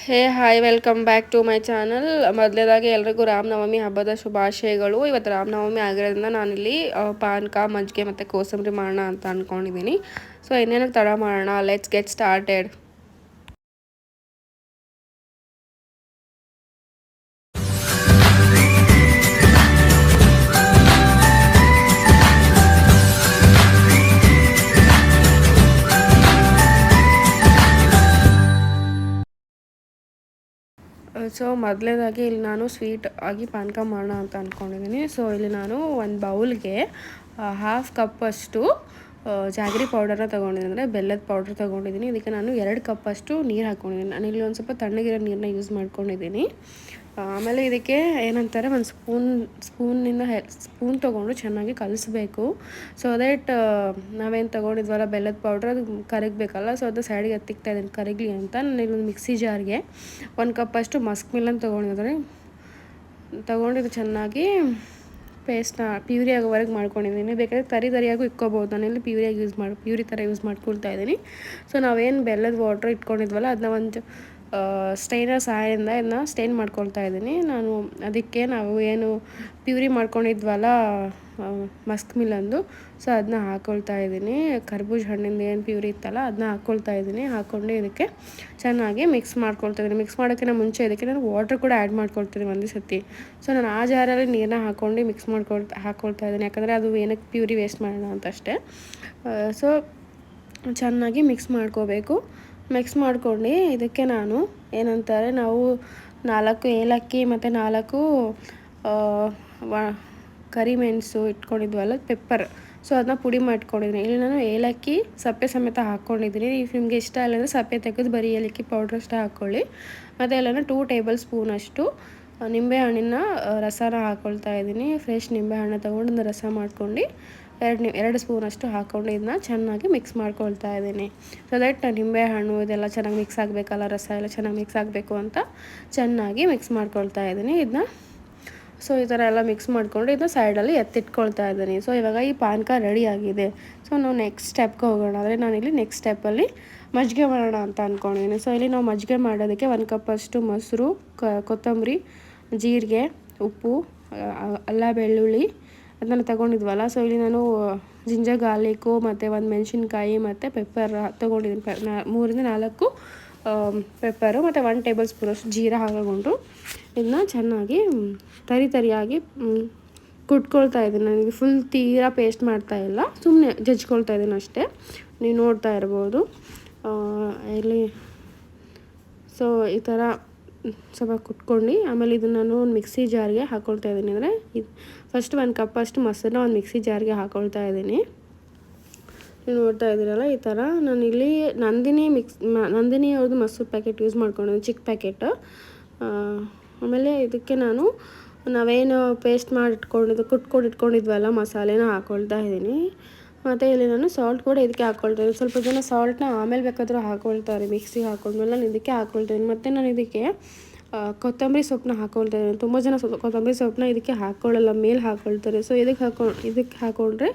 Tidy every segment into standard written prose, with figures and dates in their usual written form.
Hey hi welcome back to my channel. ಮೊದಲೇದಾಗಿ ಎಲ್ರಿಗೂ ರಾಮನವಮಿ ಹಬ್ಬದ ಶುಭಾಶಯಗಳು. ಇವತ್ತು ರಾಮನವಮಿ ಆಗಿರೋದ್ರಿಂದ ನಾನಿಲ್ಲಿ ಪಾನಕ ಮಜ್ಜಿಗೆ ಮತ್ತು ಕೋಸಂಬರಿ ಮಾಡೋಣ ಅಂತ ಅಂದ್ಕೊಂಡಿದ್ದೀನಿ. ಸೊ ಇನ್ನೇನಕ್ಕೆ ತಡ ಮಾಡೋಣ, ಲೆಟ್ಸ್ ಗೆಟ್ ಸ್ಟಾರ್ಟೆಡ್. ಸೊ ಮೊದಲೇದಾಗಿ ಇಲ್ಲಿ ನಾನು ಸ್ವೀಟ್ ಆಗಿ ಪಾನಕ ಮಾಡೋಣ ಅಂತ ಅಂದ್ಕೊಂಡಿದ್ದೀನಿ. ಸೊ ಇಲ್ಲಿ ನಾನು ಒಂದು ಬೌಲ್ಗೆ ಹಾಫ್ ಕಪ್ಪಷ್ಟು ಜಾಗರಿ ಪೌಡರ್ನ ತೊಗೊಂಡಿದ್ದೀನಿ, ಅಂದರೆ ಬೆಲ್ಲದ ಪೌಡ್ರ್ ತೊಗೊಂಡಿದ್ದೀನಿ. ಇದಕ್ಕೆ ನಾನು 2 ಕಪ್ಪಷ್ಟು ನೀರು ಹಾಕ್ಕೊಂಡಿದ್ದೀನಿ. ನಾನು ಇಲ್ಲಿ ಒಂದು ಸ್ವಲ್ಪ ತಣ್ಣಗಿರೋ ನೀರನ್ನ ಯೂಸ್ ಮಾಡ್ಕೊಂಡಿದ್ದೀನಿ. ಆಮೇಲೆ ಇದಕ್ಕೆ ಏನಂತಾರೆ, ಒಂದು ಸ್ಪೂನ್ ತೊಗೊಂಡು ಚೆನ್ನಾಗಿ ಕಲಿಸ್ಬೇಕು. ಸೊ ದಟ್ ನಾವೇನು ತೊಗೊಂಡಿದ್ವಲ್ಲ ಬೆಲ್ಲದ ಪೌಡ್ರ್, ಅದು ಕರಗಬೇಕಲ್ಲ. ಸೊ ಅದು ಸೈಡಿಗೆ ಎತ್ತಿಕ್ತಾ ಇದ್ದೀನಿ ಕರಗಲಿ ಅಂತ. ನಾನು ಇಲ್ಲೊಂದು ಮಿಕ್ಸಿ ಜಾರ್ಗೆ 1 ಕಪ್ಪಷ್ಟು ಮಸ್ಕ್ ಮಿಲ್ಲನ್ ತೊಗೊಂಡಿದ್ದು ಚೆನ್ನಾಗಿ ಪೇಸ್ಟ್ನ ಪ್ಯೂರಿ ಆಗೋವರೆಗೆ ಮಾಡ್ಕೊಂಡಿದ್ದೀನಿ. ಬೇಕಾದರೆ ತರಿಯಾಗೂ ಇಕ್ಕೋಬೋದು. ನಾನಿಲ್ಲಿ ಪ್ಯೂರಿ ಥರ ಯೂಸ್ ಮಾಡ್ಕೊಳ್ತಾ ಇದ್ದೀನಿ. ಸೊ ನಾವೇನು ಬೆಲ್ಲದ ವಾಟ್ರ್ ಇಟ್ಕೊಂಡಿದ್ವಲ್ಲ ಅದನ್ನ ಒಂದು ಸ್ಟೈನರ್ ಸಹಾಯದಿಂದ ಇದನ್ನ ಸ್ಟೈನ್ ಮಾಡ್ಕೊಳ್ತಾ ಇದ್ದೀನಿ ನಾನು. ಅದಕ್ಕೆ ನಾವು ಏನು ಪ್ಯೂರಿ ಮಾಡ್ಕೊಂಡಿದ್ವಲ್ಲ ಮಸ್ಕ್ ಮಿಲ್ಲಂದು, ಸೊ ಅದನ್ನ ಹಾಕ್ಕೊಳ್ತಾ ಇದ್ದೀನಿ. ಕರ್ಬೂಜ ಹಣ್ಣಿಂದ ಏನು ಪ್ಯೂರಿ ಇತ್ತಲ್ಲ ಅದನ್ನ ಹಾಕ್ಕೊಳ್ತಾ ಇದ್ದೀನಿ. ಹಾಕ್ಕೊಂಡು ಇದಕ್ಕೆ ಚೆನ್ನಾಗಿ ಮಿಕ್ಸ್ ಮಾಡ್ಕೊಳ್ತಾ ಇದ್ದೀನಿ. ಮಿಕ್ಸ್ ಮಾಡೋಕ್ಕಿಂತ ಮುಂಚೆ ಇದಕ್ಕೆ ನಾನು ವಾಟ್ರ್ ಕೂಡ ಆ್ಯಡ್ ಮಾಡ್ಕೊಳ್ತೀನಿ ಒಂದೇ ಸತಿ. ಸೊ ನಾನು ಆ ಜಾರಲ್ಲಿ ನೀರನ್ನ ಹಾಕ್ಕೊಂಡು ಮಿಕ್ಸ್ ಹಾಕ್ಕೊಳ್ತಾ ಇದ್ದೀನಿ, ಯಾಕಂದರೆ ಅದು ಏನಕ್ಕೆ ಪ್ಯೂರಿ ವೇಸ್ಟ್ ಮಾಡೋಣ ಅಂತ ಅಷ್ಟೇ. ಸೊ ಚೆನ್ನಾಗಿ ಮಿಕ್ಸ್ ಮಾಡ್ಕೋಬೇಕು. ಮಿಕ್ಸ್ ಮಾಡ್ಕೊಂಡು ಇದಕ್ಕೆ ನಾನು ಏನಂತಾರೆ, ನಾವು 4 ಏಲಕ್ಕಿ ಮತ್ತು 4 ಕರಿಮೆಣಸು ಇಟ್ಕೊಂಡಿದ್ವಲ್ಲ, ಪೆಪ್ಪರ್, ಸೊ ಅದನ್ನ ಪುಡಿ ಮಾಡ್ಕೊಂಡಿದ್ದೀನಿ. ಇಲ್ಲಿ ನಾನು ಏಲಕ್ಕಿ ಸಪ್ಪೆ ಸಮೇತ ಹಾಕ್ಕೊಂಡಿದ್ದೀನಿ. ಇಫ್ ನಿಮಗೆ ಇಷ್ಟ ಇಲ್ಲ ಅಂದರೆ ಸಪ್ಪೆ ತೆಗೆದು ಬರೀ ಏಲಕ್ಕಿ ಪೌಡ್ರ್ ಅಷ್ಟೇ ಹಾಕ್ಕೊಳ್ಳಿ. ಮತ್ತು ಎಲ್ಲನೂ 2 ಟೇಬಲ್ ಸ್ಪೂನಷ್ಟು ನಿಂಬೆಹಣ್ಣಿನ ರಸನ ಹಾಕ್ಕೊಳ್ತಾ ಇದ್ದೀನಿ. ಫ್ರೆಶ್ ನಿಂಬೆಹಣ್ಣು ತೊಗೊಂಡು ರಸ ಮಾಡ್ಕೊಂಡು 2 ಸ್ಪೂನಷ್ಟು ಹಾಕ್ಕೊಂಡು ಇದನ್ನ ಚೆನ್ನಾಗಿ ಮಿಕ್ಸ್ ಮಾಡ್ಕೊಳ್ತಾ ಇದ್ದೀನಿ. ಸೊ ದಟ್ ನಿಂಬೆಹಣ್ಣು ಇದೆಲ್ಲ ಚೆನ್ನಾಗಿ ಮಿಕ್ಸ್ ಆಗಬೇಕಲ್ಲ, ರಸ ಎಲ್ಲ ಚೆನ್ನಾಗಿ ಮಿಕ್ಸ್ ಆಗಬೇಕು ಅಂತ ಚೆನ್ನಾಗಿ ಮಿಕ್ಸ್ ಮಾಡ್ಕೊಳ್ತಾ ಇದ್ದೀನಿ ಇದನ್ನ. ಸೊ ಈ ಥರ ಎಲ್ಲ ಮಿಕ್ಸ್ ಮಾಡ್ಕೊಂಡು ಇದನ್ನ ಸೈಡಲ್ಲಿ ಎತ್ತಿಟ್ಕೊಳ್ತಾ ಇದ್ದೀನಿ. ಸೊ ಇವಾಗ ಈ ಪಾನಕ ರೆಡಿ ಆಗಿದೆ. ಸೊ ನಾವು ನೆಕ್ಸ್ಟ್ ಸ್ಟೆಪ್ಗೆ ಹೋಗೋಣ. ಅಂದರೆ ನಾನಿಲ್ಲಿ ನೆಕ್ಸ್ಟ್ ಸ್ಟೆಪ್ಪಲ್ಲಿ ಮಜ್ಜಿಗೆ ಮಾಡೋಣ ಅಂತ ಅಂದ್ಕೊಂಡಿದ್ದೀನಿ. ಸೊ ಇಲ್ಲಿ ನಾವು ಮಜ್ಜಿಗೆ ಮಾಡೋದಕ್ಕೆ 1 ಕಪ್ಪಷ್ಟು ಮೊಸರು, ಕೊತ್ತಂಬರಿ, ಜೀರಿಗೆ, ಉಪ್ಪು, ಅಲ್ಲ ಬೆಳ್ಳುಳ್ಳಿ ಅದನ್ನೆಲ್ಲ ತೊಗೊಂಡಿದ್ವಲ್ಲ. ಸೊ ಇಲ್ಲಿ ನಾನು ಜಿಂಜರ್ ಗಾರ್ಲಿಕ್ಕು ಮತ್ತು 1 ಮೆಣಸಿನ್ಕಾಯಿ ಮತ್ತು ಪೆಪ್ಪರ್ ತೊಗೊಂಡಿದ್ದೀನಿ. 3 ಇಂದ 4 ಪೆಪ್ಪರು ಮತ್ತು 1 ಟೇಬಲ್ ಸ್ಪೂನಷ್ಟು ಜೀರಾ ಹಾಕಿಕೊಂಡು ಇದನ್ನ ಚೆನ್ನಾಗಿ ತರಿಯಾಗಿ ಕುಟ್ಕೊಳ್ತಾ ಇದ್ದೀನಿ. ನನಗೆ ಫುಲ್ ತೀರಾ ಪೇಸ್ಟ್ ಮಾಡ್ತಾ ಇಲ್ಲ, ಸುಮ್ಮನೆ ಜಜ್ಕೊಳ್ತಾ ಇದ್ದೀನಿ ಅಷ್ಟೇ. ನೀವು ನೋಡ್ತಾ ಇರ್ಬೋದು ಇಲ್ಲಿ. ಸೊ ಈ ಥರ ಸ್ವಲ್ಪ ಕುಟ್ಕೊಂಡು ಆಮೇಲೆ ಇದನ್ನು ನಾನು ಒಂದು ಮಿಕ್ಸಿ ಜಾರ್ಗೆ ಹಾಕ್ಕೊಳ್ತಾ ಇದ್ದೀನಿ. ಅಂದರೆ ಫಸ್ಟ್ 1 ಕಪ್ಪಷ್ಟು ಮೊಸರನ್ನ ಒಂದು ಮಿಕ್ಸಿ ಜಾರ್ಗೆ ಹಾಕ್ಕೊಳ್ತಾ ಇದ್ದೀನಿ. ನೀವು ನೋಡ್ತಾ ಇದ್ದೀರಲ್ಲ ಈ ಥರ. ನಾನಿಲ್ಲಿ ನಂದಿನಿ ಅವ್ರದ್ದು ಮೊಸರು ಪ್ಯಾಕೆಟ್ ಯೂಸ್ ಮಾಡ್ಕೊಂಡಿದ್ದೀನಿ, ಚಿಕ್ಕ ಪ್ಯಾಕೆಟ್. ಆಮೇಲೆ ಇದಕ್ಕೆ ನಾವೇನು ಪೇಸ್ಟ್ ಕುಟ್ಕೊಂಡು ಇಟ್ಕೊಂಡಿದ್ವಲ್ಲ ಮಸಾಲೆನ ಹಾಕ್ಕೊಳ್ತಾ ಇದ್ದೀನಿ. ಮತ್ತು ಇಲ್ಲಿ ನಾನು ಸಾಲ್ಟ್ ಕೂಡ ಇದಕ್ಕೆ ಹಾಕ್ಕೊಳ್ತಾ ಇದ್ದೀನಿ. ಸ್ವಲ್ಪ ಜನ ಸಾಲ್ಟ್ನ ಆಮೇಲೆ ಬೇಕಾದರೂ ಹಾಕ್ಕೊಳ್ತಾರೆ, ಮಿಕ್ಸಿಗೆ ಹಾಕ್ಕೊಂಡ್ಮೇಲೆ ನಾನು ಇದಕ್ಕೆ ಹಾಕ್ಕೊಳ್ತಾ ಇದ್ದೀನಿ. ಮತ್ತು ನಾನು ಇದಕ್ಕೆ ಕೊತ್ತಂಬರಿ ಸೊಪ್ಪನ್ನ ಹಾಕ್ಕೊಳ್ತಾ ಇದ್ದೀನಿ. ತುಂಬ ಜನ ಕೊತ್ತಂಬರಿ ಸೊಪ್ಪನ್ನ ಇದಕ್ಕೆ ಹಾಕ್ಕೊಳ್ಳಲ್ಲ, ಮೇಲೆ ಹಾಕ್ಕೊಳ್ತಾರೆ. ಸೊ ಇದಕ್ಕೆ ಹಾಕ್ಕೊಂಡ್ರೆ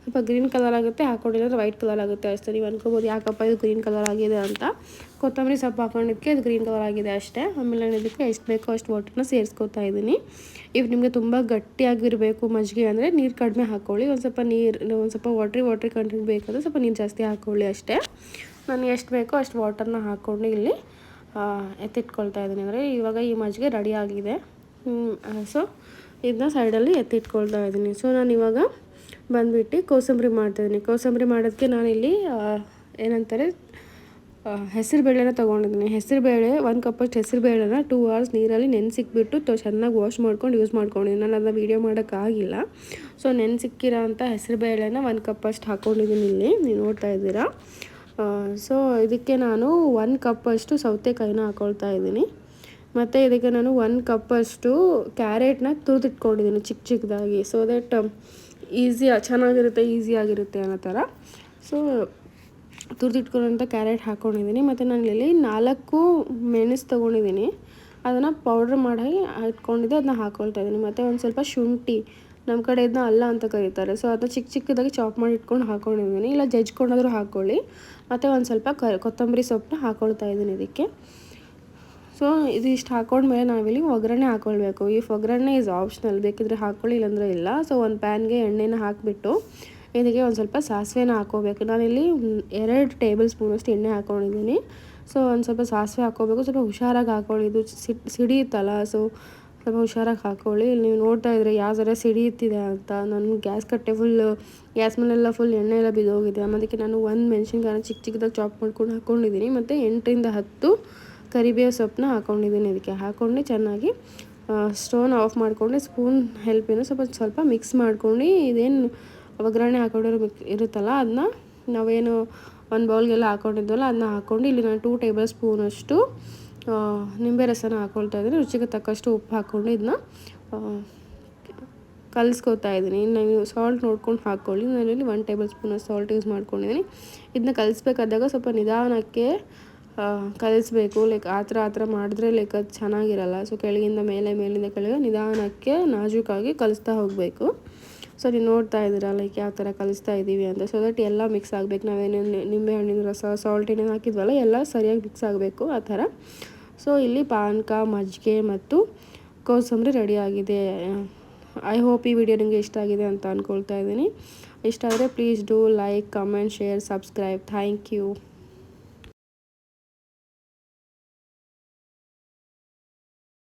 ಸ್ವಲ್ಪ ಗ್ರೀನ್ ಕಲರ್ ಆಗುತ್ತೆ, ಹಾಕ್ಕೊಂಡಿದ್ರೆ ವೈಟ್ ಕಲರ್ ಆಗುತ್ತೆ ಅಷ್ಟೇ. ನೀವು ಅನ್ಕೋಬೋದು ಯಾಕಪ್ಪ ಇದು ಗ್ರೀನ್ ಕಲರ್ ಆಗಿದೆ ಅಂತ. ಕೊತ್ತಂಬರಿ ಸೊಪ್ಪು ಹಾಕೊಂಡಿದ್ದಕ್ಕೆ ಅದು ಗ್ರೀನ್ ಕಲರ್ ಆಗಿದೆ ಅಷ್ಟೇ. ಆಮೇಲೆ ನಾನು ಇದಕ್ಕೆ ಎಷ್ಟು ಬೇಕೋ ಅಷ್ಟು ವಾಟರ್ನ ಸೇರಿಸ್ಕೊತಾ ಇದ್ದೀನಿ. ಇವು ನಿಮಗೆ ತುಂಬ ಗಟ್ಟಿಯಾಗಿರಬೇಕು ಮಜ್ಜಿಗೆ ಅಂದರೆ ನೀರು ಕಡಿಮೆ ಹಾಕ್ಕೊಳ್ಳಿ. ಒಂದು ಸ್ವಲ್ಪ ವಾಟ್ರಿ ಕಂಟೆಂಟ್ ಬೇಕಾದರೆ ಸ್ವಲ್ಪ ನೀರು ಜಾಸ್ತಿ ಹಾಕ್ಕೊಳ್ಳಿ ಅಷ್ಟೇ. ನಾನು ಎಷ್ಟು ಬೇಕೋ ಅಷ್ಟು ವಾಟರ್ನ ಹಾಕ್ಕೊಂಡು ಇಲ್ಲಿ ಎತ್ತಿಟ್ಕೊಳ್ತಾ ಇದ್ದೀನಿ. ಅಂದರೆ ಇವಾಗ ಈ ಮಜ್ಜಿಗೆ ರೆಡಿ ಆಗಿದೆ. ಸೊ ಇದನ್ನ ಸೈಡಲ್ಲಿ ಎತ್ತಿಟ್ಕೊಳ್ತಾ ಇದ್ದೀನಿ. ಸೊ ನಾನು ಇವಾಗ ಬಂದುಬಿಟ್ಟು ಕೋಸಂಬರಿ ಮಾಡ್ತಾಯಿದ್ದೀನಿ. ಕೋಸಂಬರಿ ಮಾಡೋದಕ್ಕೆ ನಾನಿಲ್ಲಿ ಏನಂತಾರೆ ಹೆಸರುಬೇಳೆನ ತೊಗೊಂಡಿದ್ದೀನಿ. ಹೆಸರುಬೇಳೆ 1 ಕಪ್ಪಷ್ಟು ಹೆಸರುಬೇಳೆನ 2 hours ನೀರಲ್ಲಿ ನೆನೆಸಿಕ್ಬಿಟ್ಟು ಚೆನ್ನಾಗಿ ವಾಶ್ ಮಾಡ್ಕೊಂಡು ಯೂಸ್ ಮಾಡ್ಕೊಂಡಿದ್ದೀನಿ. ನಾನು ಅದನ್ನ ವೀಡಿಯೋ ಮಾಡೋಕ್ಕಾಗಿಲ್ಲ. ಸೊ ನೆನೆಸಿಕ್ಕಿರೋ ಅಂಥ ಹೆಸರುಬೇಳೆನ 1 ಕಪ್ಪಷ್ಟು ಹಾಕ್ಕೊಂಡಿದ್ದೀನಿ ಇಲ್ಲಿ, ನೀವು ನೋಡ್ತಾ ಇದ್ದೀರಾ. ಸೊ ಇದಕ್ಕೆ ನಾನು 1 ಕಪ್ಪಷ್ಟು ಸೌತೆಕಾಯಿನ ಹಾಕ್ಕೊಳ್ತಾ ಇದ್ದೀನಿ. ಮತ್ತು ಇದಕ್ಕೆ ನಾನು 1 ಕಪ್ಪಷ್ಟು ಕ್ಯಾರೆಟ್ನ ತುರಿದಿಟ್ಕೊಂಡಿದ್ದೀನಿ ಚಿಕ್ಕದಾಗಿ. ಸೊ ದಟ್ ಈಸಿಯಾಗಿರುತ್ತೆ ಅನ್ನೋ ಥರ. ಸೊ ತುರಿದಿಟ್ಕೊಳ್ಳೋಂಥ ಕ್ಯಾರೆಟ್ ಹಾಕ್ಕೊಂಡಿದ್ದೀನಿ. ಮತ್ತು ನಾನು ಇಲ್ಲಿ 4 ಮೆಣಸು ತೊಗೊಂಡಿದ್ದೀನಿ, ಅದನ್ನು ಪೌಡ್ರ್ ಮಾಡಿ ಇಟ್ಕೊಂಡಿದ್ದೆ, ಅದನ್ನ ಹಾಕ್ಕೊಳ್ತಾ ಇದ್ದೀನಿ. ಮತ್ತು ಒಂದು ಸ್ವಲ್ಪ ಶುಂಠಿ, ನಮ್ಮ ಕಡೆ ಇದನ್ನ ಅಲ್ಲ ಅಂತ ಕರೀತಾರೆ. ಸೊ ಅದನ್ನ ಚಿಕ್ಕದಾಗಿ ಚಾಪ್ ಮಾಡಿ ಇಟ್ಕೊಂಡು ಹಾಕ್ಕೊಂಡಿದ್ದೀನಿ, ಇಲ್ಲ ಜಜ್ಕೊಂಡಾದರೂ ಹಾಕ್ಕೊಳ್ಳಿ. ಮತ್ತು ಒಂದು ಸ್ವಲ್ಪ ಕೊತ್ತಂಬರಿ ಸೊಪ್ಪನ್ನ ಹಾಕ್ಕೊಳ್ತಾ ಇದ್ದೀನಿ ಇದಕ್ಕೆ. ಸೊ ಇದಿಷ್ಟು ಹಾಕೊಂಡ್ಮೇಲೆ ನಾವಿಲ್ಲಿ ಒಗ್ಗರಣೆ ಹಾಕ್ಕೊಳ್ಬೇಕು. ಈ ಒಗ್ಗರಣೆ ಈಸ್ ಆಪ್ಷನಲ್, ಬೇಕಿದ್ರೆ ಹಾಕ್ಕೊಳ್ಳಿ ಇಲ್ಲಾಂದರೆ ಇಲ್ಲ. ಸೊ ಒಂದು ಪ್ಯಾನ್ಗೆ ಎಣ್ಣೆನ ಹಾಕಿಬಿಟ್ಟು ಇದಕ್ಕೆ ಒಂದು ಸ್ವಲ್ಪ ಸಾಸಿವೆನ ಹಾಕ್ಕೋಬೇಕು. ನಾನಿಲ್ಲಿ 2 ಟೇಬಲ್ ಸ್ಪೂನಷ್ಟು ಎಣ್ಣೆ ಹಾಕ್ಕೊಂಡಿದ್ದೀನಿ. ಸೊ ಒಂದು ಸ್ವಲ್ಪ ಸಾಸಿವೆ ಹಾಕ್ಕೋಬೇಕು. ಸ್ವಲ್ಪ ಹುಷಾರಾಗಿ ಹಾಕ್ಕೊಳ್ಳಿ, ಇದು ಸಿಡಿಯುತ್ತಲ್ಲ, ಸೊ ಸ್ವಲ್ಪ ಹುಷಾರಾಗಿ ಹಾಕ್ಕೊಳ್ಳಿ. ಇಲ್ಲಿ ನೀವು ನೋಡ್ತಾ ಇದ್ರೆ ಯಾವ ಥರ ಸಿಡಿಯುತ್ತಿದೆ ಅಂತ. ನಾನು ಗ್ಯಾಸ್ ಕಟ್ಟೆ ಗ್ಯಾಸ್ ಮೇಲೆಲ್ಲ ಫುಲ್ ಎಣ್ಣೆ ಎಲ್ಲ ಬಿದ್ದೋಗಿದೆ. ಅದಕ್ಕೆ ನಾನು 1 ಮೆಣಸಿನ್ಕಾಯಿನ ಚಿಕ್ಕ ಚಿಕ್ಕದಾಗಿ ಚಾಪ್ ಮಾಡ್ಕೊಂಡು ಹಾಕ್ಕೊಂಡಿದ್ದೀನಿ. ಮತ್ತು 8ರಿಂದ 10 ಕರಿಬೇವು ಸೊಪ್ಪನ್ನ ಹಾಕ್ಕೊಂಡಿದ್ದೀನಿ. ಇದಕ್ಕೆ ಹಾಕ್ಕೊಂಡು ಚೆನ್ನಾಗಿ ಸ್ಟೋವ್ನ ಆಫ್ ಮಾಡಿಕೊಂಡು ಸ್ಪೂನ್ ಹೆಲ್ಪಿಂದ ಸ್ವಲ್ಪ ಮಿಕ್ಸ್ ಮಾಡ್ಕೊಂಡು ಇದೇನು ಒಗ್ಗರಣೆ ಹಾಕೊಂಡಿರೋ ಇರುತ್ತಲ್ಲ ಅದನ್ನ ನಾವೇನು ಒಂದು ಬೌಲ್ಗೆಲ್ಲ ಹಾಕ್ಕೊಂಡಿದ್ವಲ್ಲ ಅದನ್ನ ಹಾಕ್ಕೊಂಡು ಇಲ್ಲಿ ನಾನು 2 ಟೇಬಲ್ ಸ್ಪೂನಷ್ಟು ನಿಂಬೆ ರಸನ ಹಾಕ್ಕೊಳ್ತಾ ಇದ್ದೀನಿ. ರುಚಿಗೆ ತಕ್ಕಷ್ಟು ಉಪ್ಪು ಹಾಕ್ಕೊಂಡು ಇದನ್ನ ಕಲಿಸ್ಕೊತಾ ಇದ್ದೀನಿ. ನೀವು ಸಾಲ್ಟ್ ನೋಡ್ಕೊಂಡು ಹಾಕ್ಕೊಳ್ಳಿ. ನಾನಿಲ್ಲಿ 1 ಟೇಬಲ್ ಸ್ಪೂನಷ್ಟು ಸಾಲ್ಟ್ ಯೂಸ್ ಮಾಡ್ಕೊಂಡಿದ್ದೀನಿ. ಇದನ್ನ ಕಲಿಸ್ಬೇಕಾದಾಗ ಸ್ವಲ್ಪ ನಿಧಾನಕ್ಕೆ ಕಲಿಸ್ಬೇಕು. ಲೈಕ್ ಆ ಥರ ಮಾಡಿದ್ರೆ ಲೈಕ್ ಅದು ಚೆನ್ನಾಗಿರಲ್ಲ. ಸೊ ಕೆಳಗಿಂದ ಮೇಲೆ, ಮೇಲಿಂದ ಕೆಳಗೆ ನಿಧಾನಕ್ಕೆ ನಾಜೂಕಾಗಿ ಕಲಿಸ್ತಾ ಹೋಗಬೇಕು. ಸೊ ನೀವು ನೋಡ್ತಾ ಇದ್ದೀರಾ ಲೈಕ್ ಯಾವ ಥರ ಕಲಿಸ್ತಾ ಇದ್ದೀವಿ ಅಂತ. ಸೊ ದಟ್ ಎಲ್ಲ ಮಿಕ್ಸ್ ಆಗಬೇಕು. ನಾವೇನೇನು ನಿಂಬೆ ಹಣ್ಣಿನ ರಸ, ಸಾಲ್ಟ್ ಏನೇನು ಹಾಕಿದ್ವಲ್ಲ ಎಲ್ಲ ಸರಿಯಾಗಿ ಮಿಕ್ಸ್ ಆಗಬೇಕು ಆ ಥರ. ಸೊ ಇಲ್ಲಿ ಪಾನಕ, ಮಜ್ಜಿಗೆ ಮತ್ತು ಕೋಸಂಬರಿ ರೆಡಿಯಾಗಿದೆ. ಐ ಹೋಪ್ ಈ ವಿಡಿಯೋ ನಿಮಗೆ ಇಷ್ಟ ಆಗಿದೆ ಅಂತ ಅಂದ್ಕೊಳ್ತಾ ಇದ್ದೀನಿ. ಇಷ್ಟ ಆದರೆ please do like, comment, share, subscribe. Thank you.